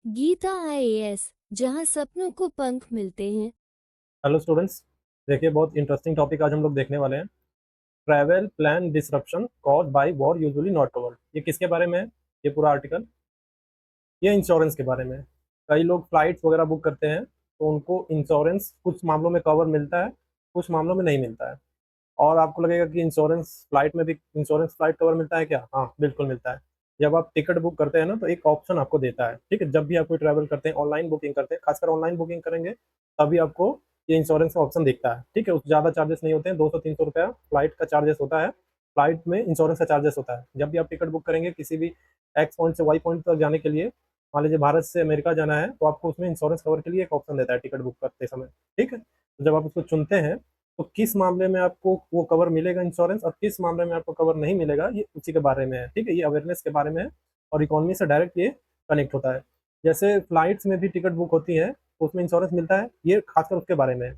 Gita IAS, जहां सपनों को पंख मिलते हैं। Hello students. देखिए, बहुत इंटरेस्टिंग टॉपिक आज हम लोग देखने वाले हैं। Travel plan disruption cause by war usually not covered. ये किसके बारे में है? ये पूरा आर्टिकल ये इंश्योरेंस के बारे में है। कई लोग फ्लाइट्स वगैरह बुक करते हैं तो उनको इंश्योरेंस कुछ मामलों में कवर मिलता है, कुछ मामलों में नहीं मिलता है। और आपको लगेगा कि इंश्योरेंस फ्लाइट में भी इंश्योरेंस फ्लाइट कवर मिलता है क्या? हाँ, बिल्कुल मिलता है। जब आप टिकट बुक करते हैं ना, तो एक ऑप्शन आपको देता है। ठीक है, जब भी आप कोई ट्रैवल करते हैं, ऑनलाइन बुकिंग करते हैं, खासकर ऑनलाइन बुकिंग करेंगे तभी आपको ये इंश्योरेंस का ऑप्शन दिखता है। ठीक है, उस ज़्यादा चार्जेस नहीं होते हैं, 200-300 रुपया फ्लाइट का चार्जेस होता है। फ्लाइट में इंश्योरेंस का चार्जेस होता है। जब भी आप टिकट बुक करेंगे किसी भी एक्स पॉइंट से वाई पॉइंट तक जाने के लिए, मान लीजिए भारत से अमेरिका जाना है, तो आपको उसमें इंश्योरेंस कवर के लिए एक ऑप्शन देता है टिकट बुक करते समय। ठीक है, तो जब आप उसको चुनते हैं तो किस मामले में आपको वो कवर मिलेगा इंश्योरेंस और किस मामले में आपको कवर नहीं मिलेगा, ये उसी के बारे में है। ठीक है, ये अवेयरनेस के बारे में है और इकोनॉमी से डायरेक्ट ये कनेक्ट होता है। जैसे फ्लाइट्स में भी टिकट बुक होती है तो उसमें इंश्योरेंस मिलता है, ये खासकर उसके बारे में है।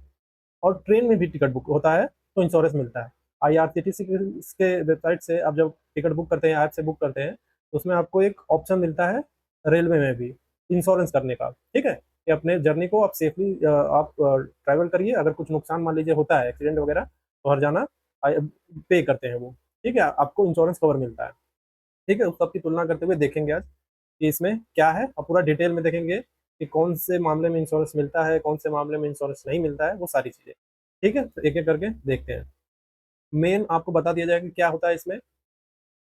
और ट्रेन में भी टिकट बुक होता है तो इंश्योरेंस मिलता है। आईआरसीटीसी के वेबसाइट से आप जब टिकट बुक करते हैं, ऐप से बुक करते हैं, तो उसमें आपको एक ऑप्शन मिलता है रेलवे में भी इंश्योरेंस करने का। ठीक है, कि अपने जर्नी को आप सेफली आप ट्रैवल करिए। अगर कुछ नुकसान मान लीजिए होता है, एक्सीडेंट वगैरह, तो हर जाना पे करते हैं वो। ठीक है, आपको इंश्योरेंस कवर मिलता है। ठीक है, उस सब की तुलना करते हुए देखेंगे आज कि इसमें क्या है, और पूरा डिटेल में देखेंगे कि कौन से मामले में इंश्योरेंस मिलता है, कौन से मामले में इंश्योरेंस नहीं मिलता है, वो सारी चीजें। ठीक है, तो एक एक करके देखते हैं। मेन आपको बता दिया जाएगा कि क्या होता है इसमें।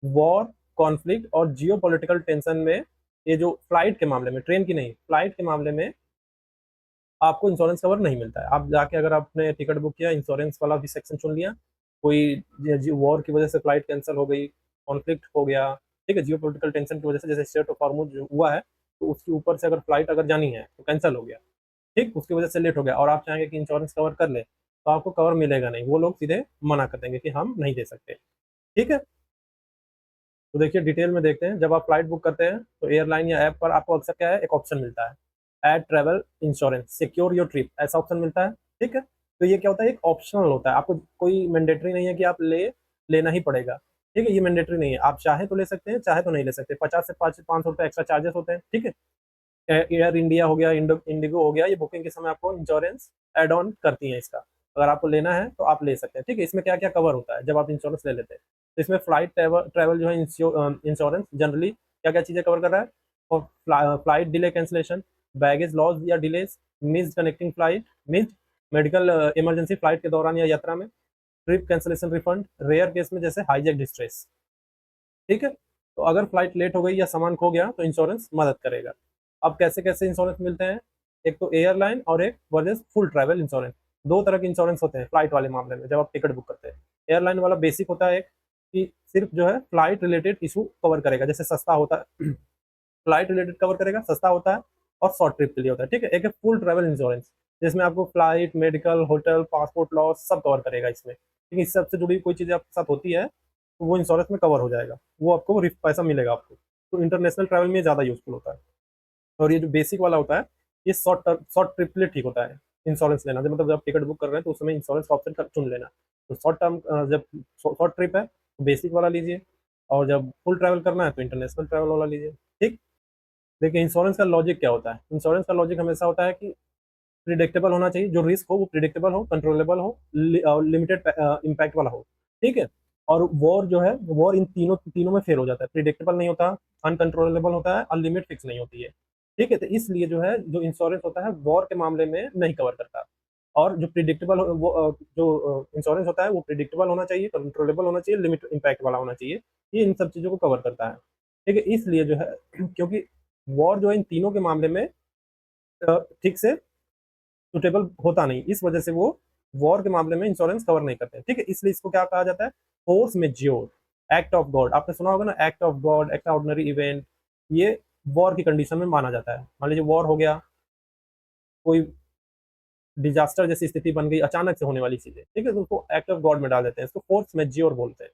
वॉर, कॉन्फ्लिक्ट और जियो पॉलिटिकल टेंशन में, ये जो फ्लाइट के मामले में, ट्रेन की नहीं, फ्लाइट के मामले में आपको इंश्योरेंस कवर नहीं मिलता है। आप जाके अगर आपने टिकट बुक किया, इंश्योरेंस वाला भी सेक्शन चुन लिया, कोई वॉर की वजह से फ्लाइट कैंसिल हो गई, कॉन्फ्लिक्ट हो गया, ठीक है, जियो पॉलिटिकल टेंशन की वजह से, जैसे स्टेट ऑफ हॉर्मुज हुआ है, तो उसके ऊपर से अगर फ्लाइट अगर जानी है तो कैंसिल हो गया, ठीक, उसकी वजह से लेट हो गया, और आप चाहेंगे कि इंश्योरेंस कवर कर ले, तो आपको कवर मिलेगा नहीं। वो लोग सीधे मना कर देंगे कि हम नहीं दे सकते। ठीक है, तो देखिए डिटेल में देखते हैं। जब आप फ्लाइट बुक करते हैं तो एयरलाइन या ऐप पर आपको अक्सर क्या है, एक ऑप्शन मिलता है, add travel insurance secure your trip, ऐसा ऑप्शन मिलता है। ठीक है, तो ये क्या होता है, एक ऑप्शनल होता है, आपको कोई मैंडेटरी नहीं है कि आप लेना ही पड़ेगा। ठीक है, ये मैंडेटरी नहीं है, आप चाहे तो ले सकते हैं, चाहे तो नहीं ले सकते। 50 से 500 रुपये एक्स्ट्रा चार्जेस होते हैं। ठीक है, एयर इंडिया हो गया, इंडिगो हो गया, ये बुकिंग के समय आपको इंश्योरेंस एड ऑन करती हैं इसका। अगर आपको लेना है तो आप ले सकते हैं। ठीक है, इसमें क्या क्या कवर होता है जब आप इंश्योरेंस ले लेते हैं। तो इसमें फ्लाइट ट्रैवल जो है, इंश्योरेंस जनरली क्या क्या चीज़ें कवर कर रहा है। और flight delay cancellation, baggage loss या delays, missed connecting flight, missed medical emergency flight के दौरान या यात्रा में, trip cancellation refund rare case में, जैसे हाईजैक डिस्ट्रेस। ठीक है, तो अगर फ्लाइट लेट हो गई या सामान खो गया तो इंश्योरेंस मदद करेगा। अब कैसे कैसे इंश्योरेंस मिलते हैं, एक तो एयरलाइन और एक वर्सेस फुल ट्रैवल इंश्योरेंस। दो तरह के इंश्योरेंस होते हैं फ्लाइट वाले मामले में जब आप टिकट बुक करते हैं। एयरलाइन वाला बेसिक होता है एक, कि सिर्फ जो है फ्लाइट रिलेटेड इशू कवर करेगा, जैसे सस्ता होता है फ्लाइट रिलेटेड कवर करेगा, सस्ता होता है और शॉर्ट ट्रिप के लिए होता है। ठीक है, एक है फुल ट्रैवल इंश्योरेंस, जिसमें आपको flight, medical, hotel, passport loss सब कवर करेगा इसमें। ठीक है, इस सबसे जुड़ी कोई चीज़ें आपके साथ होती है तो वो इंश्योरेंस में कवर हो जाएगा, वो आपको पैसा मिलेगा आपको। तो इंटरनेशनल ट्रैवल में ज़्यादा यूजफुल होता है। और ये जो बेसिक वाला होता है, ये शॉर्ट ट्रिप के लिए ठीक होता है इंश्योरेंस लेना। मतलब जब टिकट बुक कर रहे हैं तो उस समय इंश्योरेंस का ऑप्शन चुन लेना। तो शॉर्ट टर्म, जब शॉर्ट ट्रिप है तो बेसिक वाला लीजिए, और जब फुल ट्रैवल करना है तो इंटरनेशनल ट्रैवल वाला लीजिए। ठीक, देखिए इंश्योरेंस का लॉजिक क्या होता है। इंश्योरेंस का लॉजिक हमेशा होता है कि प्रिडिक्टेबल होना चाहिए, जो रिस्क हो वो प्रिडिक्टेबल हो, कंट्रोलेबल हो, लिमिटेड इम्पैक्ट वाला हो। ठीक है, और वॉर जो है, वॉर इन तीनों तीनों में फेल हो जाता है, प्रिडिक्टेबल नहीं होता, अनकंट्रोलेबल होता है और लिमिट फिक्स नहीं होती है। ठीक है, तो इसलिए जो है, जो इंश्योरेंस होता है वॉर के मामले में नहीं कवर करता। और जो प्रिडिक्टेबल वो जो इंश्योरेंस होता है वो प्रिडिक्टेबल होना चाहिए, कंट्रोलेबल होना चाहिए, लिमिट इम्पैक्ट वाला होना चाहिए। ये इन सब चीज़ों को कवर करता है। ठीक है, इसलिए जो है क्योंकि वॉर जो है इन तीनों के मामले में ठीक से सुटेबल होता नहीं, इस वजह से वो वॉर के मामले में इंश्योरेंस कवर नहीं करते। ठीक है, इसलिए इसको क्या कहा जाता है, force majeure, act of God. आपने सुना होगा ना, act of God, act ordinary event, ये वॉर की कंडीशन में माना जाता है। मान लीजिए वॉर हो गया, कोई डिजास्टर जैसी स्थिति बन गई, अचानक से होने वाली चीजें, ठीक है, तो उसको एक्ट ऑफ गॉड में डाल देते हैं, इसको फोर्स मेज्योर बोलते हैं।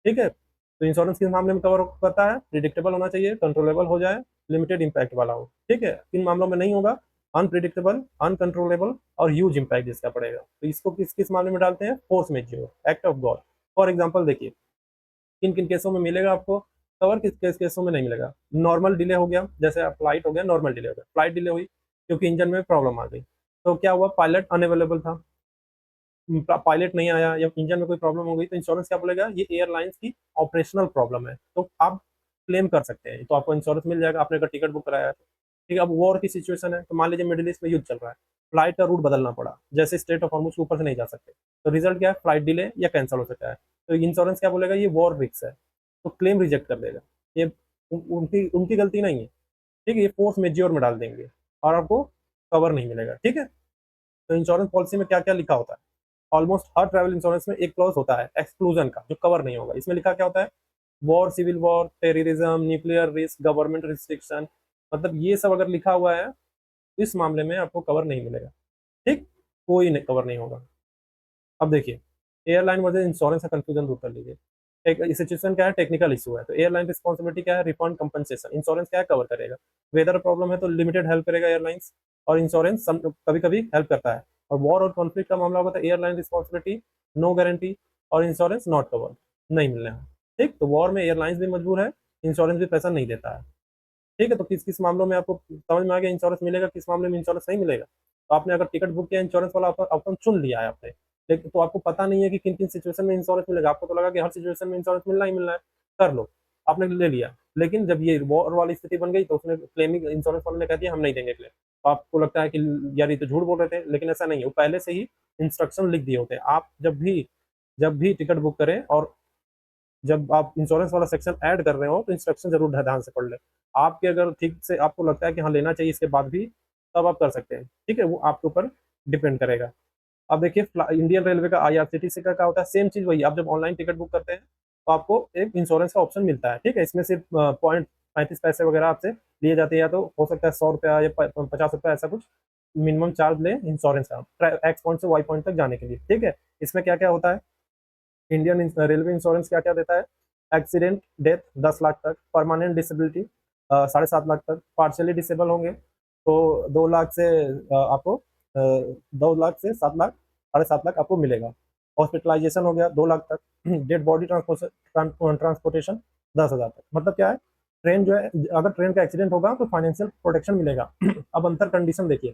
ठीक है, तो इंश्योरेंस किस मामले में कवर करता है, प्रिडिक्टेबल होना चाहिए, कंट्रोलेबल हो जाए, लिमिटेड इंपैक्ट वाला हो। ठीक है, इन मामलों में नहीं होगा, अनप्रिडिक्टेबल, अनकंट्रोलेबल और ह्यूज इंपैक्ट जिसका पड़ेगा, तो इसको किस किस मामले में डालते हैं, force majeure, act of God. For example देखिए, किन किन केसों में मिलेगा आपको। कवर किस किस केसों में नहीं मिलेगा? नॉर्मल डिले हो गया, जैसे फ्लाइट हो गया, नॉर्मल डिले हो गया, फ्लाइट डिले हुई क्योंकि इंजन में प्रॉब्लम आ गई, तो क्या हुआ, पायलट अनअवेलेबल था, पायलट नहीं आया या इंजन में कोई प्रॉब्लम हो गई, तो इंश्योरेंस क्या बोलेगा, ये एयरलाइंस की ऑपरेशनल प्रॉब्लम है, तो आप क्लेम कर सकते हैं, तो आपको इंश्योरेंस मिल जाएगा, आपने अगर टिकट बुक कराया है तो। ठीक है, अब वॉर की सिचुएशन है, तो मान लीजिए मिडिल ईस्ट में युद्ध चल रहा है, फ्लाइट का रूट बदलना पड़ा, जैसे स्टेट ऑफ हॉर्मुज के ऊपर से नहीं जा सकते, तो रिजल्ट क्या है, फ्लाइट डिले या कैंसिल हो सकता है, तो इंश्योरेंस क्या बोलेगा, ये वॉर रिस्क है, तो क्लेम रिजेक्ट कर देगा, ये उनकी उनकी गलती नहीं है। ठीक है, ये फोर्स मेज्योर में डाल देंगे और आपको कवर नहीं मिलेगा। ठीक है, तो इंश्योरेंस पॉलिसी में क्या क्या लिखा होता है, ऑलमोस्ट हर ट्रैवल इंश्योरेंस में एक क्लॉज होता है एक्सक्लूजन का, जो कवर नहीं होगा। इसमें लिखा क्या होता है, war, civil war, terrorism, nuclear risk, government restriction, मतलब ये सब अगर लिखा हुआ है तो इस मामले में आपको कवर नहीं मिलेगा। ठीक, कोई नहीं, कवर नहीं होगा। अब देखिए, एयरलाइन वर्सेज इंश्योरेंस का कंफ्यूजन दूर कर लीजिए। एक सिचुएशन क्या है, टेक्निकल इशू है, तो एयरलाइन रिस्पॉन्सिबिलिटी क्या है, रिफंड कंपनसेशन, इंश्योरेंस क्या है, कवर करेगा। वेदर प्रॉब्लम है तो लिमिटेड हेल्प करेगा एयरलाइंस, और इंश्योरेंस कभी कभी हेल्प करता है। और वॉर और कॉन्फ्लिक्ट का मामला होगा तो एयरलाइन रिस्पॉन्सिबिलिटी, नो गारंटी, और इंश्योरेंस नॉट कवर, नहीं मिलना है। ठीक, तो वॉर में एयरलाइंस भी मजबूर है, इंश्योरेंस भी पैसा नहीं देता है। ठीक है, तो किस किस मामलों में आपको समझ में आ गया इंश्योरेंस मिलेगा, किस मामले में इंश्योरेंस नहीं मिलेगा। तो आपने अगर टिकट बुक किया, इंश्योरेंस वाला ऑप्शन चुन लिया है आपने, लेकिन तो आपको पता नहीं है कि किन किन सिचुएशन में इंश्योरेंस मिलेगा, आपको तो लगा कि हर सिचुएशन में इंश्योरेंस मिलना ही मिलना है, कर लो, आपने ले लिया। लेकिन जब ये वॉर वाली स्थिति बन गई तो उसने क्लेमिंग, इंश्योरेंस वाले ने कह दिया हम नहीं देंगे क्लेम, तो आपको लगता है कि यार ये तो झूठ बोल रहे थे, लेकिन ऐसा नहीं है, वो पहले से ही इंस्ट्रक्शन लिख दिए होते हैं। आप जब भी टिकट बुक करें और जब आप इंश्योरेंस वाला सेक्शन ऐड कर रहे हो तो इंस्ट्रक्शन जरूर ध्यान से पढ़ लें। आपके अगर ठीक से आपको लगता है कि हाँ लेना चाहिए इसके बाद भी, तब आप कर सकते हैं। ठीक है, वो आपके ऊपर डिपेंड करेगा। अब देखिए, इंडियन रेलवे का आईआरसीटीसी का क्या होता है, सेम चीज वही, आप जब ऑनलाइन टिकट बुक करते हैं तो आपको एक इंश्योरेंस का ऑप्शन मिलता है। ठीक है, इसमें सिर्फ 0.35 पैसे वगैरह आपसे लिए जाते हैं, या तो हो सकता है 100 रुपया या 50 रुपया, ऐसा कुछ मिनिमम चार्ज ले इंश्योरेंस का एक्स पॉइंट से वाई पॉइंट तक जाने के लिए। ठीक है, इसमें क्या क्या होता है, इंडियन रेलवे इंश्योरेंस क्या क्या देता है, एक्सीडेंट डेथ 10 लाख तक, परमानेंट डिसेबिलिटी 7.5 लाख तक, पार्शियली डिसेबल होंगे तो 2 लाख से आपको 2 लाख से 7 लाख, 7.5 लाख आपको मिलेगा। हॉस्पिटलाइजेशन हो गया 2 लाख तक, डेड बॉडी ट्रांसपोर्टेशन 10,000 तक। मतलब क्या है, ट्रेन जो है, अगर ट्रेन का एक्सीडेंट होगा तो फाइनेंशियल प्रोटेक्शन मिलेगा। अब अंतर कंडीशन देखिए,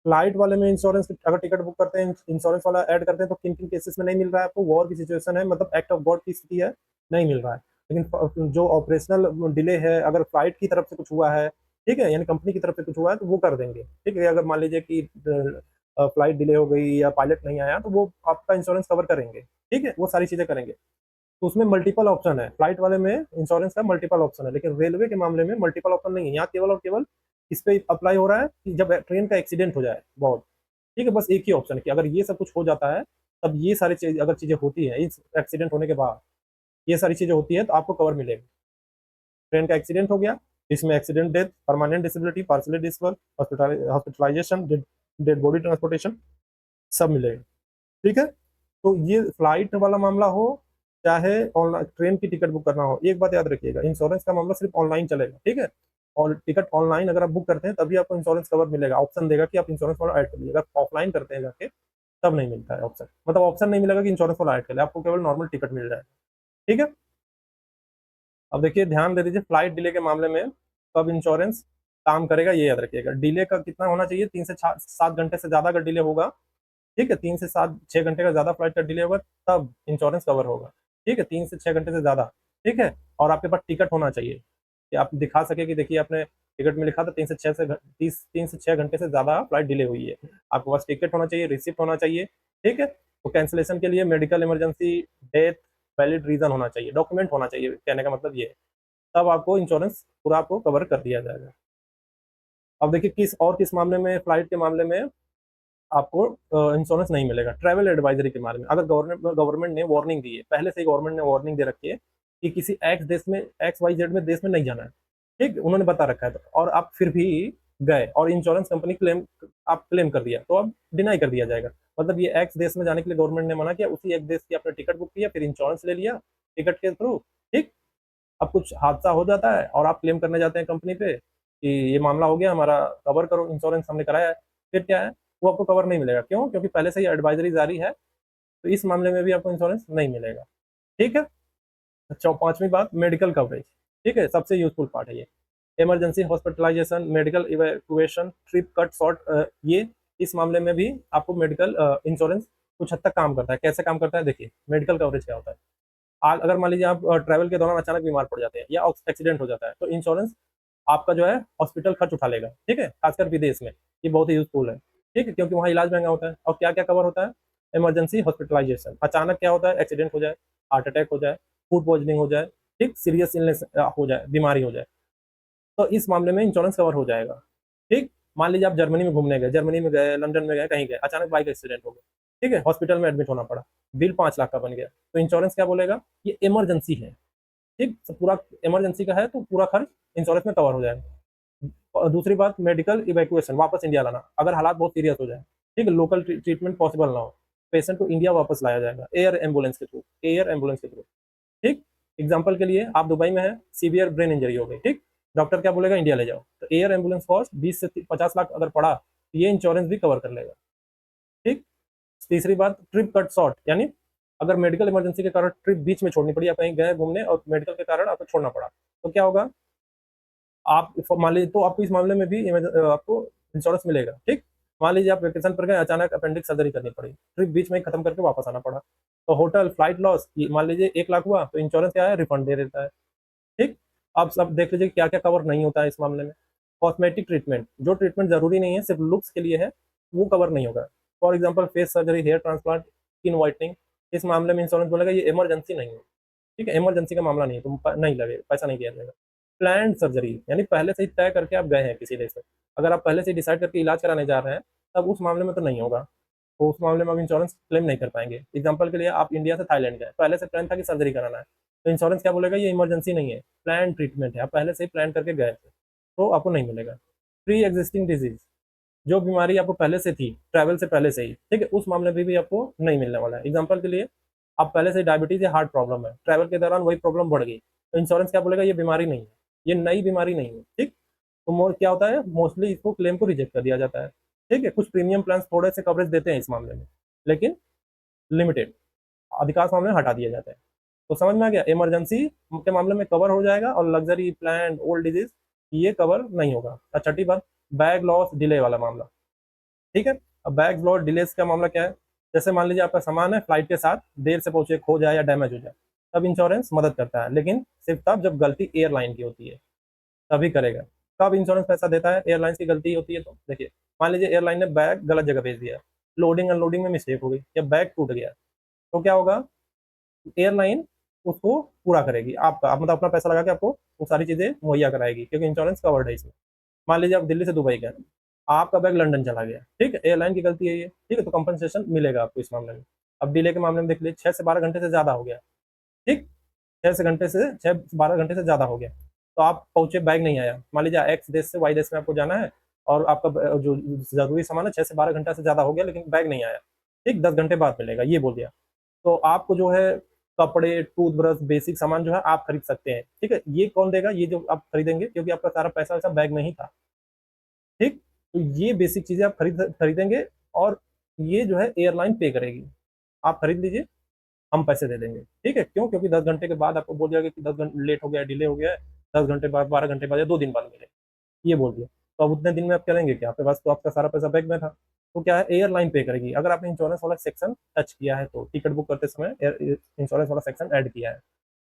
फ्लाइट वाले में इंश्योरेंस अगर टिकट बुक करते हैं, इंश्योरेंस वाला ऐड करते हैं, तो किन किन केसेस में नहीं मिल रहा है आपको, वॉर की सिचुएशन है, मतलब एक्ट ऑफ गॉड की स्थिति है, नहीं मिल रहा है। लेकिन जो ऑपरेशनल डिले है, अगर फ्लाइट की तरफ से कुछ हुआ है, ठीक है, यानी कंपनी की तरफ से कुछ हुआ है, तो वो कर देंगे। ठीक है, अगर मान लीजिए कि फ्लाइट डिले हो गई या पायलट नहीं आया, तो वो आपका इंश्योरेंस कवर करेंगे। ठीक है, वो सारी चीजें करेंगे। तो उसमें मल्टीपल ऑप्शन है, फ्लाइट वाले में इंश्योरेंस का मल्टीपल ऑप्शन है, लेकिन रेलवे के मामले में मल्टीपल ऑप्शन नहीं है। यहाँ केवल और केवल इस पे अप्लाई हो रहा है कि जब ट्रेन का एक्सीडेंट हो जाए बहुत। ठीक है, बस एक ही ऑप्शन है कि अगर ये सब कुछ हो जाता है, तब ये सारी चीज अगर चीजें होती है इस एक्सीडेंट होने के बाद, ये सारी चीजें होती है, तो आपको कवर मिलेगा। ट्रेन का एक्सीडेंट हो गया, इसमें accident death, permanent disability, partially disable, hospitalisation, dead body transportation, सब मिलेगा। ठीक है, तो ये फ्लाइट वाला मामला हो, चाहे ऑनलाइन ट्रेन की टिकट बुक करना हो, एक बात याद रखिएगा, इंश्योरेंस का मामला सिर्फ ऑनलाइन चलेगा। ठीक है, और टिकट ऑनलाइन अगर आप बुक करते हैं तभी आपको इंश्योरेंस कवर मिलेगा, ऑप्शन देगा कि आप इंश्योरेंस वाला ऐड कर लीजिए। अगर ऑफलाइन करते हैं जाके, तब नहीं मिलता है ऑप्शन, मतलब ऑप्शन नहीं मिलेगा कि इंश्योरेंस वाला ऐड कर ले, आपको केवल नॉर्मल टिकट मिल जाएगा। ठीक है, अब देखिए, ध्यान दे दीजिए, फ्लाइट डिले के मामले में कब इंश्योरेंस काम करेगा, ये याद रखिएगा। डिले का कितना होना चाहिए, 3 से 7 घंटे से ज्यादा अगर डिले होगा, ठीक है, 3 से 6 घंटे का ज्यादा फ्लाइट का डिले होगा, तब इंश्योरेंस कवर होगा। ठीक है, 3 से 6 घंटे से ज्यादा। ठीक है, और आपके पास टिकट होना चाहिए कि आप दिखा सके कि देखिए आपने टिकट में लिखा था 3 से 6 घंटे से ज्यादा फ्लाइट डिले हुई है, आपके पास टिकट होना चाहिए, रिसिप्ट होना चाहिए। ठीक है, तो कैंसिलेशन के लिए medical emergency, death, valid reason होना चाहिए, डॉक्यूमेंट होना चाहिए, कहने का मतलब ये है, तब आपको इंश्योरेंस पूरा आपको कवर कर दिया जाएगा। अब देखिए, किस मामले में, फ्लाइट के मामले में आपको इंश्योरेंस नहीं मिलेगा, ट्रैवल एडवाइजरी के बारे में। अगर गवर्नमेंट ने वार्निंग दी है, पहले से ही गवर्नमेंट ने वार्निंग दे रखी है कि किसी एक्स देश में, एक्स वाई जेड में देश में नहीं जाना है, ठीक, उन्होंने बता रखा है, तो और आप फिर भी गए और इंश्योरेंस कंपनी आप क्लेम कर दिया, तो अब डिनाई कर दिया जाएगा। मतलब ये एक्स देश में जाने के लिए गवर्नमेंट ने मना किया, उसी एक देश की आपने टिकट बुक किया, फिर इंश्योरेंस ले लिया टिकट के थ्रू। ठीक, अब कुछ हादसा हो जाता है और आप क्लेम करने जाते हैं कंपनी पे कि ये मामला हो गया, हमारा कवर करो, इंश्योरेंस हमने कराया है, फिर क्या है, वो आपको कवर नहीं मिलेगा। क्यों? क्योंकि पहले से ही एडवाइजरी जारी है, तो इस मामले में भी आपको इंश्योरेंस नहीं मिलेगा। ठीक है, अच्छा, पांचवी बात, मेडिकल कवरेज। ठीक है, सबसे यूजफुल पार्ट है ये। Emergency hospitalisation, medical evacuation, trip cut short, ये इस मामले में भी आपको मेडिकल इंश्योरेंस कुछ हद तक काम करता है। कैसे काम करता है देखिए, मेडिकल कवरेज क्या होता है। अगर मान लीजिए आप ट्रैवल के दौरान अचानक बीमार पड़ जाते हैं या एक्सीडेंट हो जाता है, तो इंश्योरेंस आपका जो है हॉस्पिटल खर्च उठा लेगा। ठीक है, खासकर विदेश में ये बहुत ही यूजफुल है। ठीक है, क्योंकि वहाँ इलाज महंगा होता है। और क्या क्या कवर होता है, इमरजेंसी हॉस्पिटलाइजेशन, अचानक क्या होता है, एक्सीडेंट हो जाए, हार्ट अटैक हो जाए, फूड पॉइजनिंग हो जाए, ठीक, सीरियस इलनेस हो जाए, बीमारी हो जाए, तो इस मामले में इंश्योरेंस कवर हो जाएगा। ठीक, मान लीजिए आप जर्मनी में घूमने गए, जर्मनी में गए, लंदन में गए, कहीं गए, अचानक बाइक एक्सीडेंट हो गया, ठीक है, हॉस्पिटल में एडमिट होना पड़ा, बिल 5 लाख का बन गया, तो इंश्योरेंस क्या बोलेगा, ये इमरजेंसी है। ठीक, तो पूरा इमरजेंसी का है तो पूरा खर्च इंश्योरेंस में कवर हो जाएगा। और दूसरी बात, मेडिकल इवैक्यूएशन, वापस इंडिया लाना, अगर हालात बहुत सीरियस हो जाए, ठीक है, लोकल ट्रीटमेंट पॉसिबल ना हो, पेशेंट को इंडिया वापस लाया जाएगा एयर एम्बुलेंस के थ्रू, एयर एम्बुलेंस के थ्रू। ठीक, एग्जाम्पल के लिए आप दुबई में है, सीवियर ब्रेन इंजरी हो गई, ठीक, डॉक्टर क्या बोलेगा, इंडिया ले जाओ, तो एयर एम्बुलेंस कॉस्ट 20 से 50 लाख अगर पड़ा, तो ये इंश्योरेंस भी कवर कर लेगा। ठीक, तीसरी बात, ट्रिप कट शॉर्ट, यानी अगर मेडिकल इमरजेंसी के कारण ट्रिप बीच में छोड़नी पड़ी, आप कहीं गए घूमने और मेडिकल के कारण आपको छोड़ना पड़ा, तो क्या होगा, आप मान लीजिए, तो आपको इस मामले में भी आपको इंश्योरेंस मिलेगा। ठीक, मान लीजिए आप वेकेशन पर गए, अचानक अपेंडिक्स सर्जरी करनी पड़ी, ट्रिप बीच में ही खत्म करके वापस आना पड़ा, तो होटल फ्लाइट लॉस, मान लीजिए 1 लाख हुआ, तो इंश्योरेंस क्या है, रिफंड दे देता है। ठीक, आप सब देख लीजिए क्या क्या कवर नहीं होता है इस मामले में। कॉस्मेटिक ट्रीटमेंट, जो ट्रीटमेंट जरूरी नहीं है, सिर्फ लुक्स के लिए है, वो कवर नहीं होगा। For example face surgery, hair transplant, skin whitening, इस मामले में इंश्योरेंस बोलेगा ये इमरजेंसी नहीं है। ठीक है, इमरजेंसी का मामला नहीं है, तुम नहीं लगे, पैसा नहीं दिया जाएगा। प्लान सर्जरी, यानी पहले से ही तय करके आप गए हैं किसी देश में, अगर आप पहले से डिसाइड करके इलाज कराने जा रहे हैं, तब उस मामले में तो नहीं होगा, तो उस मामले में आप इंश्योरेंस क्लेम नहीं कर पाएंगे। एग्जाम्पल के लिए आप इंडिया से थाईलैंड गए, पहले से प्लान था कि सर्जरी कराना है, तो इंश्योरेंस क्या बोलेगा, ये इमरजेंसी नहीं है, प्लान ट्रीटमेंट है, आप पहले से ही प्लान करके गए थे, तो आपको नहीं मिलेगा। प्री एग्जिस्टिंग डिजीज, जो बीमारी आपको पहले से थी, ट्रैवल से पहले से ही, ठीक है, उस मामले में भी आपको नहीं मिलने वाला है। एग्जाम्पल के लिए आप पहले से डायबिटीज या हार्ट प्रॉब्लम है, ट्रैवल के दौरान वही प्रॉब्लम बढ़ गई, तो इंश्योरेंस क्या बोलेगा, ये बीमारी नहीं है, ये नई बीमारी नहीं है। ठीक, तो क्या होता है, मोस्टली इसको क्लेम को रिजेक्ट कर दिया जाता है। ठीक है, कुछ प्रीमियम प्लान थोड़े से कवरेज देते हैं इस मामले में, लेकिन लिमिटेड, अधिकांश मामले में हटा दिया जाता है। तो समझ में आ गया, इमरजेंसी के मामले में कवर हो जाएगा, और लग्जरी प्लान, ओल्ड डिजीज, ये कवर नहीं होगा। और छठी बात, बैग लॉस डिले वाला मामला। ठीक है, अब बैग लॉस डिले का मामला क्या है, जैसे मान लीजिए आपका सामान है, फ्लाइट के साथ देर से पहुंचे, खो जाए या डैमेज हो जाए, तब इंश्योरेंस मदद करता है, लेकिन सिर्फ तब जब गलती एयरलाइन की होती है, तभी करेगा। कब इंश्योरेंस पैसा देता है, एयरलाइंस की गलती होती है तो देखिए, मान लीजिए एयरलाइन ने बैग गलत जगह भेज दिया, लोडिंग अनलोडिंग में मिस्टेक हो गई या बैग टूट गया, तो क्या होगा, एयरलाइन उसको पूरा करेगी, आपका मतलब अपना पैसा लगा के आपको वो सारी चीजें मुहैया कराएगी, क्योंकि इंश्योरेंस कवर्ड है इसमें। मान लीजिए आप दिल्ली से दुबई गए, आपका बैग लंदन चला गया, ठीक है, एयरलाइन की गलती है ये, ठीक है, तो कंपनसेशन मिलेगा आपको इस मामले में। अब डिले के मामले में देख लीजिए, 6 से 12 घंटे से ज्यादा हो गया, ठीक, 6 से 12 घंटे से ज्यादा हो गया, तो आप पहुंचे, बैग नहीं आया, मान लीजिए एक्स देश से वाई देश में आपको जाना है, और आपका जो जरूरी सामान है 6 से 12 घंटा से ज्यादा हो गया, लेकिन बैग नहीं आया, ठीक, 10 घंटे बाद मिलेगा, ये बोल दिया, तो आपको जो है कपड़े, टूथब्रश, बेसिक सामान जो है आप खरीद सकते हैं। ठीक है, ये कौन देगा, ये जो आप खरीदेंगे, क्योंकि आपका सारा पैसा वैसा बैग में ही था। ठीक, तो ये बेसिक चीजें आप खरीदेंगे, और ये जो है एयरलाइन पे करेगी, आप खरीद लीजिए, हम पैसे दे देंगे। ठीक है, क्यों, क्योंकि 10 घंटे के बाद आपको बोल दिया गया कि 10 घंटे लेट हो गया, डिले हो गया है, 10 घंटे बाद, 12 घंटे बाद, या 2 दिन बाद मिले, ये बोल दिया, तो अब उतने दिन में आप करेंगे क्या, आपके पास तो आपका सारा पैसा बैग में था, तो क्या है, एयरलाइन पे करेगी। अगर आपने इंश्योरेंस वाला सेक्शन टच किया है, तो टिकट बुक करते समय इंश्योरेंस वाला सेक्शन ऐड किया है,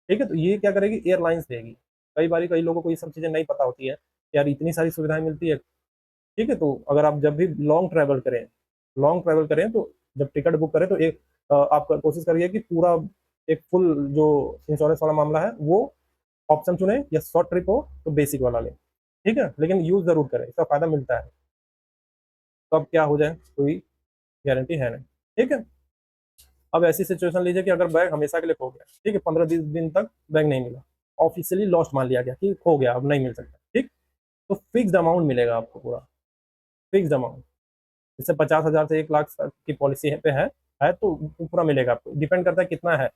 ठीक है, तो ये क्या करेगी, एयरलाइंस देगी। कई बार कई लोगों को ये सब चीजें नहीं पता होती है, यार इतनी सारी सुविधाएं मिलती है। ठीक है, तो अगर आप जब भी लॉन्ग ट्रैवल करें, तो जब टिकट बुक करें, तो एक आप कोशिश करिए कि पूरा एक फुल जो इंश्योरेंस वाला मामला है वो ऑप्शन चुने, या शॉर्ट ट्रिप हो तो बेसिक वाला ले। ठीक है, लेकिन यूज जरूर करें, इसका फायदा मिलता है, कब क्या हो जाए कोई गारंटी है नहीं। ठीक है, अब ऐसी सिचुएशन लीजिए कि अगर बैग हमेशा के लिए खो गया, ठीक है, 15-20 दिन तक बैग नहीं मिला, ऑफिशियली लॉस्ट मान लिया गया कि खो गया, अब नहीं मिल सकता, ठीक, तो फिक्स्ड अमाउंट मिलेगा आपको, पूरा फिक्स्ड अमाउंट, जैसे 50,000 से 1 लाख तक की पॉलिसी है तो पूरा मिलेगा आपको, डिपेंड करता है कितना है।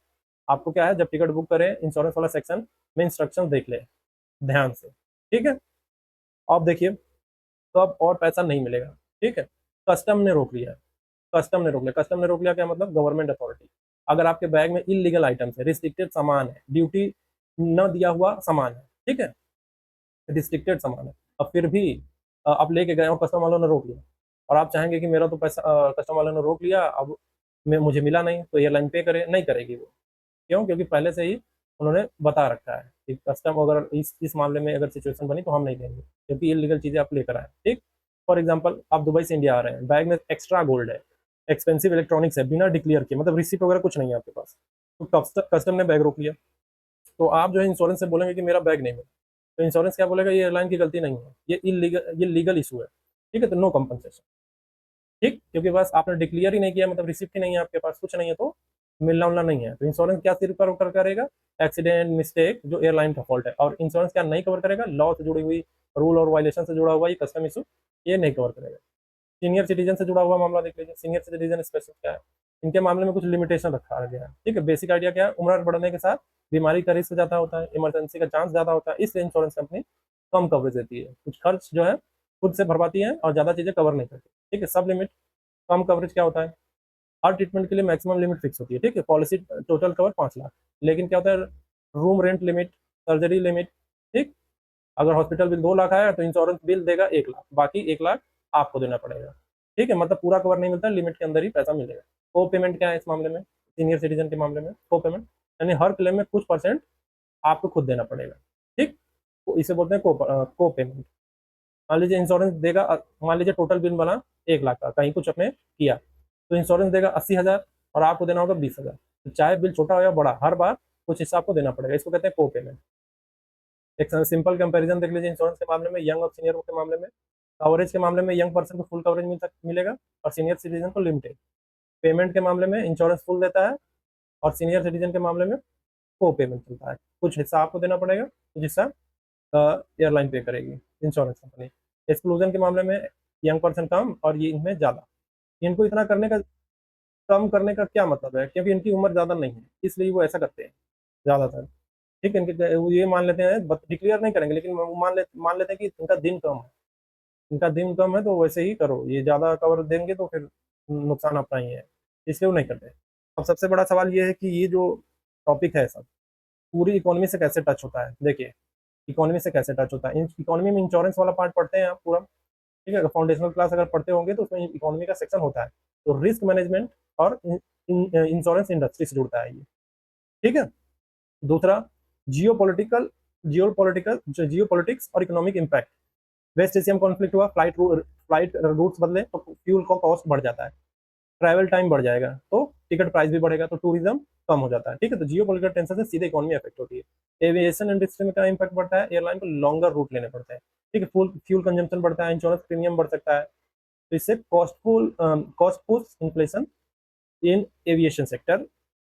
आपको क्या है, जब टिकट बुक करें, इंश्योरेंस वाला सेक्शन में इंस्ट्रक्शन देख ले ध्यान से। ठीक है, अब देखिए, तो अब और पैसा नहीं मिलेगा। ठीक है, कस्टम ने रोक लिया, कस्टम ने रोक लिया क्या मतलब, गवर्नमेंट अथॉरिटी। अगर आपके बैग में इलीगल आइटम्स है, रिस्ट्रिक्टेड सामान है, ड्यूटी न दिया हुआ सामान है, ठीक है, रिस्ट्रिक्टेड सामान है। अब फिर भी आप लेके गए और कस्टम वालों ने रोक लिया, और आप चाहेंगे कि मेरा तो पैसा कस्टम वालों ने रोक लिया, अब मैं मुझे मिला नहीं, तो एयरलाइन पे करे, नहीं करेगी वो। क्यों? क्योंकि पहले से ही उन्होंने बता रखा है कि कस्टम अगर इस मामले में अगर सिचुएशन बनी तो हम नहीं देंगे, क्योंकि इलीगल चीज़ें आप लेकर आए। ठीक, फॉर एग्जाम्पल आप दुबई से इंडिया आ रहे हैं, बैग में एक्स्ट्रा गोल्ड है, एक्सपेंसिव इलेक्ट्रॉनिक्स है, बिना डिक्लेयर किए, मतलब रिसिप्ट वगैरह कुछ नहीं है आपके पास, तो कस्टम ने बैग रोक लिया, तो आप जो है इंश्योरेंस से बोलेंगे कि मेरा बैग नहीं मिला, तो इंश्योरेंस क्या बोलेगा, ये एयरलाइन की गलती नहीं है, ये लीगल इशू है। ठीक है, तो नो कंपनसेशन। ठीक, क्योंकि बस आपने डिक्लेयर ही नहीं किया, मतलब रिसिप्ट ही नहीं है आपके पास, कुछ नहीं है, तो मिलना उलना नहीं है, तो इंश्योरेंस क्या सिर पर कवर करेगा, एक्सीडेंट मिस्टेक जो एयरलाइन का फॉल्ट है। और इंश्योरेंस क्या नहीं कवर करेगा, लॉ से जुड़ी हुई, रूल और वायलेशन से जुड़ा हुआ ये कस्टम इशू ये नहीं कवर करेगा। सीनियर सिटीजन से जुड़ा हुआ मामला देख लीजिए, सीनियर सिटीजन स्पेशल क्या है, इनके मामले में कुछ लिमिटेशन रखा गया है। ठीक है, बेसिक आइडिया क्या है, उम्र बढ़ने के साथ बीमारी का रिस्क ज्यादा होता है, इमरजेंसी का चांस ज्यादा होता है, इसलिए इंश्योरेंस कंपनी कम कवरेज देती है, कुछ खर्च जो है खुद से भरवाती है और ज्यादा चीजें कवर नहीं करती। ठीक है, सब लिमिट कम कवरेज क्या होता है, हर ट्रीटमेंट के लिए मैक्सिमम लिमिट फिक्स होती है। ठीक है, पॉलिसी टोटल कवर 5 लाख, लेकिन क्या होता है, room rent limit, surgery limit. ठीक, अगर हॉस्पिटल बिल 2 लाख आया तो इंश्योरेंस बिल देगा 1 लाख, बाकी 1 लाख आपको देना पड़ेगा। ठीक है, मतलब पूरा कवर नहीं मिलता, लिमिट के अंदर ही पैसा मिलेगा। को पेमेंट क्या है इस मामले में, सीनियर सिटीजन के मामले में को पेमेंट, यानी हर क्लेम में कुछ परसेंट आपको खुद देना पड़ेगा। ठीक, तो इसे बोलते हैं को पेमेंट। मान लीजिए इंश्योरेंस देगा, मान लीजिए टोटल बिल बना 1 लाख का, कहीं कुछ अपने किया, तो इंश्योरेंस देगा 80 हज़ार और आपको देना होगा 20 हज़ार, तो चाहे बिल छोटा हो या बड़ा, हर बार कुछ हिस्सा आपको देना पड़ेगा, इसको कहते हैं को पेमेंट। एक सिंपल कंपैरिजन देख लीजिए इंश्योरेंस के मामले में, यंग और सीनियर के मामले में। कवरेज के मामले में यंग पर्सन को फुल कवरेज मिलेगा और सीनियर सिटीजन को लिमिटेड। पेमेंट के मामले में इंश्योरेंस फुल देता है और सीनियर सिटीजन के मामले में को पेमेंट चलता है, कुछ हिस्सा आपको देना पड़ेगा, कुछ हिस्सा एयरलाइन पे करेगी इंश्योरेंस कंपनी। एक्सक्लूजन के मामले में यंग पर्सन कम और ये इनमें ज़्यादा। इनको इतना करने का, कम करने का क्या मतलब है, क्योंकि इनकी उम्र ज़्यादा नहीं है, इसलिए वो ऐसा करते हैं ज़्यादातर। ठीक है, इनके वो ये मान लेते हैं, डिक्लेयर नहीं करेंगे, लेकिन वो मान लेते हैं कि इनका दिन कम है, इनका दिन कम है तो वैसे ही करो, ये ज़्यादा कवर देंगे तो फिर नुकसान अपना ही है, इसलिए वो नहीं करते। अब सबसे बड़ा सवाल ये है कि ये जो टॉपिक है सब पूरी इकोनॉमी से कैसे टच होता है। देखिए, इकोनॉमी से कैसे टच होता है, इकोनॉमी में इंश्योरेंस वाला पार्ट पढ़ते हैं आप पूरा। ठीक है, अगर फाउंडेशनल क्लास अगर पढ़ते होंगे तो उसमें इकोनॉमी का सेक्शन होता है, तो रिस्क मैनेजमेंट और इंश्योरेंस इंडस्ट्री से जुड़ता है ये। ठीक है, दूसरा जियो पॉलिटिकल, जियो पॉलिटिक्स और economic impact. West Asian conflict हुआ, फ्लाइट रूट्स बदले तो फ्यूल का कॉस्ट बढ़ जाता है, ट्रैवल टाइम बढ़ जाएगा तो टिकट प्राइस भी बढ़ेगा, तो टूरिज्म कम हो जाता है। ठीक है, तो जियो पॉलिटिकल टेंशन से सीधे इकोनॉमी अफेक्ट होती है। एविएशन इंडस्ट्री में क्या इम्पैक्ट पड़ता है, एयरलाइन को लॉन्गर रूट लेने पड़ते हैं। ठीक है, फ्यूल कंजम्पशन बढ़ता है, इंश्योरेंस प्रीमियम बढ़ सकता है, तो इससे cost push inflation in aviation sector,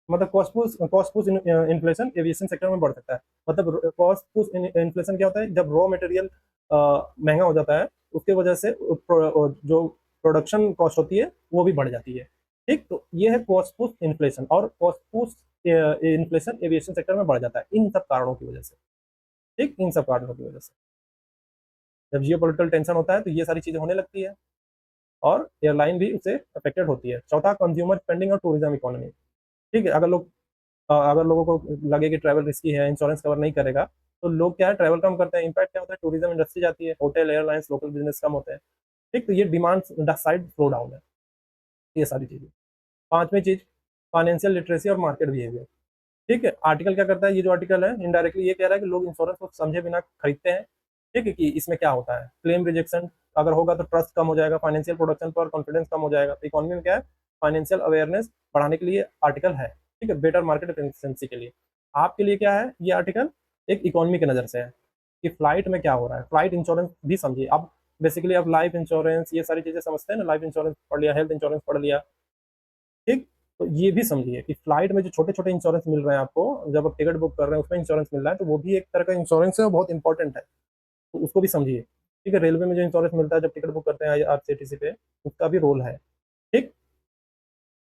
मतलब cost push inflation aviation sector में बढ़ सकता है। मतलब कॉस्ट पुश इन्फ्लेशन क्या होता है, जब रॉ मटेरियल महंगा हो जाता है उसके वजह से जो प्रोडक्शन कॉस्ट होती है वो भी बढ़ जाती है। ठीक, तो ये है कॉस्ट पुश इन्फ्लेशन, और cost push inflation aviation sector में बढ़ जाता है इन सब कारणों की वजह से। ठीक, इन सब कारणों की वजह से जब जियो पोलिटिकल टेंशन होता है तो ये सारी चीजें होने लगती है, और एयरलाइन भी उससे अफेक्टेड होती है। चौथा, कंज्यूमर स्पेंडिंग और टूरिज्म इकोनॉमी। ठीक है, अगर लोगों को लगे कि ट्रैवल रिस्की है, इंश्योरेंस कवर नहीं करेगा, तो लोग क्या है, ट्रैवल कम करते हैं, इम्पैक्ट क्या होता है, टूरिज्म इंडस्ट्री जाती है, होटल एयरलाइंस लोकल बिजनेस कम होते हैं। ठीक, तो ये डिमांड साइड स्लो डाउन है, ये सारी चीजें। पांचवी चीज, फाइनेंशियल लिटरेसी और मार्केट बिहेवियर। ठीक है, आर्टिकल क्या करता है, ये जो आर्टिकल है इनडायरेक्टली ये कह रहा है कि लोग इंश्योरेंस को समझे बिना खरीदते हैं। ठीक है, कि इसमें क्या होता है, क्लेम रिजेक्शन अगर होगा तो ट्रस्ट कम हो जाएगा, फाइनेंशियल प्रोडक्शन पर कॉन्फिडेंस कम हो जाएगा। तो इकोनॉमी में क्या है, फाइनेंशियल अवेयरनेस बढ़ाने के लिए आर्टिकल है। ठीक है, बेटर मार्केट एफिशिएंसी के लिए। आपके लिए क्या है ये आर्टिकल, एक इकोनॉमी की नजर से है कि फ्लाइट में क्या हो रहा है, फ्लाइट इंश्योरेंस भी समझिए। अब बेसिकली अब लाइफ इंश्योरेंस ये सारी चीजें समझते हैं ना, लाइफ इंश्योरेंस पढ़ लिया, हेल्थ इंश्योरेंस पढ़ लिया। ठीक, तो ये भी समझिए कि फ्लाइट में जो छोटे छोटे इंश्योरेंस मिल रहे हैं आपको, जब आप टिकट बुक कर रहे हैं उसमें इंश्योरेंस मिल रहा है, तो वो भी एक तरह का इंश्योरेंस है और बहुत इंपॉर्टेंट है, तो उसको भी समझिए। ठीक है, रेलवे में जो इंश्योरेंस मिलता है जब टिकट बुक करते हैं आरसीटीसी पे, उसका भी रोल है। ठीक,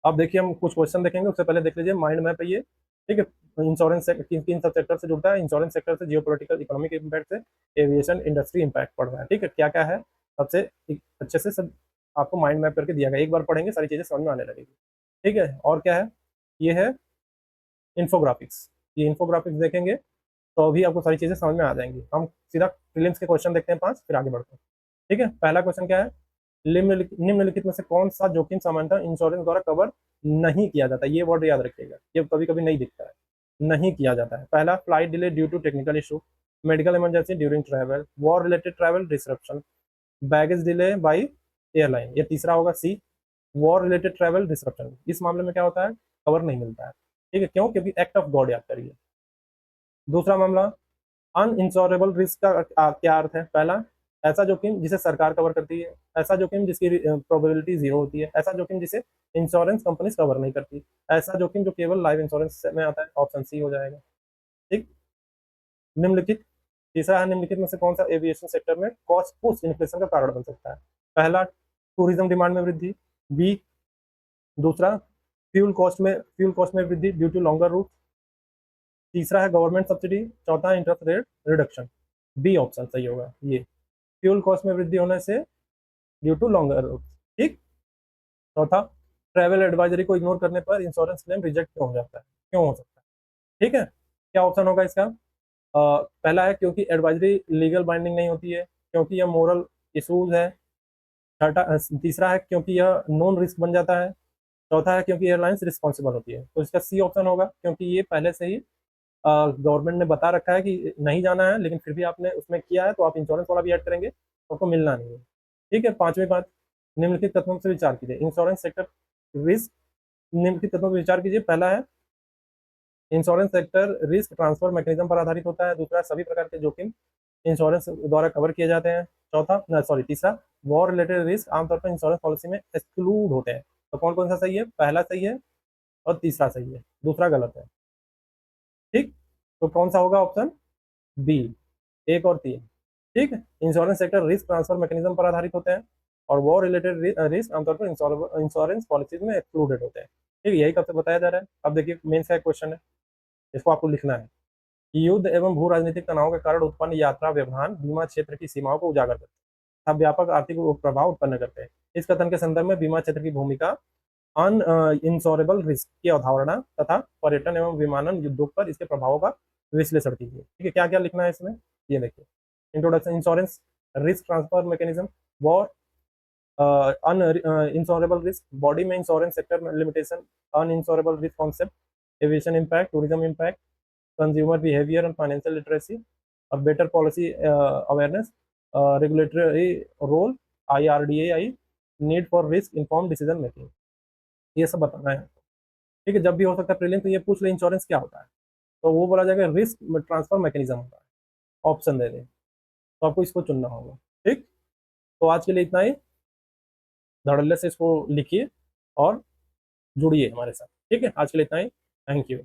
अब देखिए हम कुछ क्वेश्चन देखेंगे, उससे पहले देख लीजिए माइंड मैप है ये। ठीक है, इंश्योरेंस से किन किन सब सेक्टर से जुड़ता है, इंश्योरेंस सेक्टर से जियोपॉलिटिकल इकोनॉमिक इम्पैक्ट से एविएशन इंडस्ट्री इम्पैक्ट पड़ रहा है। ठीक है, क्या क्या है सबसे अच्छे से सब आपको माइंड मैप करके दिया गया, एक बार पढ़ेंगे सारी चीजें समझ में आने लगेगी। ठीक है, और क्या है, ये है इन्फोग्राफिक्स, ये इन्फोग्राफिक्स देखेंगे तो अभी आपको सारी चीजें समझ में आ जाएंगी। हम सीधा प्रीलिम्स के क्वेश्चन देखते हैं 5, फिर आगे बढ़ते हैं। ठीक है, पहला क्वेश्चन क्या है, निम्नलिखित में से कौन सा जोखिम सामान्यतः इंश्योरेंस द्वारा कवर नहीं किया जाता है। ये वर्ड याद रखिएगा, ये कभी कभी नहीं दिखता है, नहीं किया जाता है। पहला, flight delay due to technical issue, medical emergency during travel, war related travel disruption, baggage delay by airline. ये तीसरा होगा C, war related travel disruption. इस मामले में क्या होता है, कवर नहीं मिलता है। ठीक है, क्यों, क्योंकि एक्ट ऑफ गॉड याद करिए। दूसरा मामला, अनइंश्योरेबल रिस्क का क्या अर्थ है। पहला, ऐसा जोखिम जिसे सरकार कवर करती है, ऐसा जोखिम जिसकी प्रोबेबिलिटी जीरो होती है, ऐसा जोखिम जिसे इंश्योरेंस कंपनीज कवर नहीं करती, ऐसा जोखिम जो केवल लाइफ इंश्योरेंस में आता है। ऑप्शन सी हो जाएगा। ठीक, निम्नलिखित, तीसरा है, निम्नलिखित में से कौन सा एविएशन सेक्टर में कॉस्ट पुश इन्फ्लेशन का कारण बन सकता है। पहला, टूरिज्म डिमांड में वृद्धि, बी, दूसरा फ्यूल कॉस्ट में वृद्धि ड्यू टू लॉन्गर रूट, तीसरा है गवर्नमेंट सब्सिडी, चौथा है interest rate reduction. B option सही होगा ये, फ्यूल कॉस्ट में वृद्धि होने से ड्यू टू लॉन्गर रूट। ठीक, चौथा, ट्रैवल एडवाइजरी को इग्नोर करने पर इंश्योरेंस क्लेम रिजेक्ट क्यों हो जाता है, क्यों हो सकता है। ठीक है, क्या ऑप्शन होगा इसका। पहला है क्योंकि एडवाइजरी लीगल बाइंडिंग नहीं होती है, क्योंकि यह मोरल इशूज है। तीसरा है क्योंकि यह नॉन रिस्क बन जाता है। चौथा है क्योंकि एयरलाइंस रिस्पॉन्सिबल होती है। तो इसका सी ऑप्शन होगा, क्योंकि ये पहले से ही गवर्नमेंट ने बता रखा है कि नहीं जाना है, लेकिन फिर भी आपने उसमें किया है, तो आप इंश्योरेंस वाला भी ऐड करेंगे तो आपको मिलना नहीं है। ठीक है, पांचवी बात, निम्नलिखित तत्वों से विचार कीजिए, इंश्योरेंस सेक्टर रिस्क। निम्नलिखित तत्वों पर विचार कीजिए। पहला है, insurance sector risk transfer mechanism पर आधारित होता है। दूसरा, सभी प्रकार के जोखिम इंश्योरेंस द्वारा कवर किए जाते हैं। तीसरा, वॉर रिलेटेड रिस्क आमतौर पर इंश्योरेंस पॉलिसी में एक्सक्लूड होते हैं। तो कौन कौन सा सही है, पहला सही है और तीसरा सही है, दूसरा गलत है। ठीक, तो कौन सा होगा ऑप्शन बी, एक और तीन। ठीक है, insurance sector risk transfer mechanism पर आधारित होते हैं और वॉर रिलेटेड रिस्क आमतौर पर इंश्योरेंस पॉलिसीज में एक्सक्लूडेड होते हैं। ठीक है, यही कब से बताया जा रहा है। अब देखिए मेंस का क्वेश्चन है, इसको आपको लिखना है। युद्ध एवं भू राजनीतिक तनाव के कारण उत्पन्न यात्रा व्यवधान बीमा क्षेत्र की सीमाओं को उजागर करते हैं तथा व्यापक आर्थिक प्रभाव उत्पन्न करते हैं। इस कथन के संदर्भ में बीमा क्षेत्र की भूमिका, अन इंश्योरेबल रिस्क की अवधारणा तथा पर्यटन एवं विमानन उद्योग पर इसके प्रभावों का विश्लेषण कीजिए। ठीक है, क्या क्या लिखना है इसमें, ये देखिए। Introduction, insurance risk transfer mechanism, war, uninsurable risk, body में insurance sector limitation, uninsurable risk concept, aviation impact, tourism impact, consumer behaviour and financial literacy और better policy awareness, regulatory role, IRDAI, need for risk inform decision making. ये सब बताना है। ठीक है, जब भी हो सकता है प्रीलिम तो ये पूछ ले इंश्योरेंस क्या होता है, तो वो बोला जाएगा रिस्क ट्रांसफर मैकेनिज्म होता है, ऑप्शन दे दे, तो आपको इसको चुनना होगा। ठीक, तो आज के लिए इतना ही, धड़ल्ले से इसको लिखिए और जुड़िए हमारे साथ। ठीक है, आज के लिए इतना ही, थैंक यू।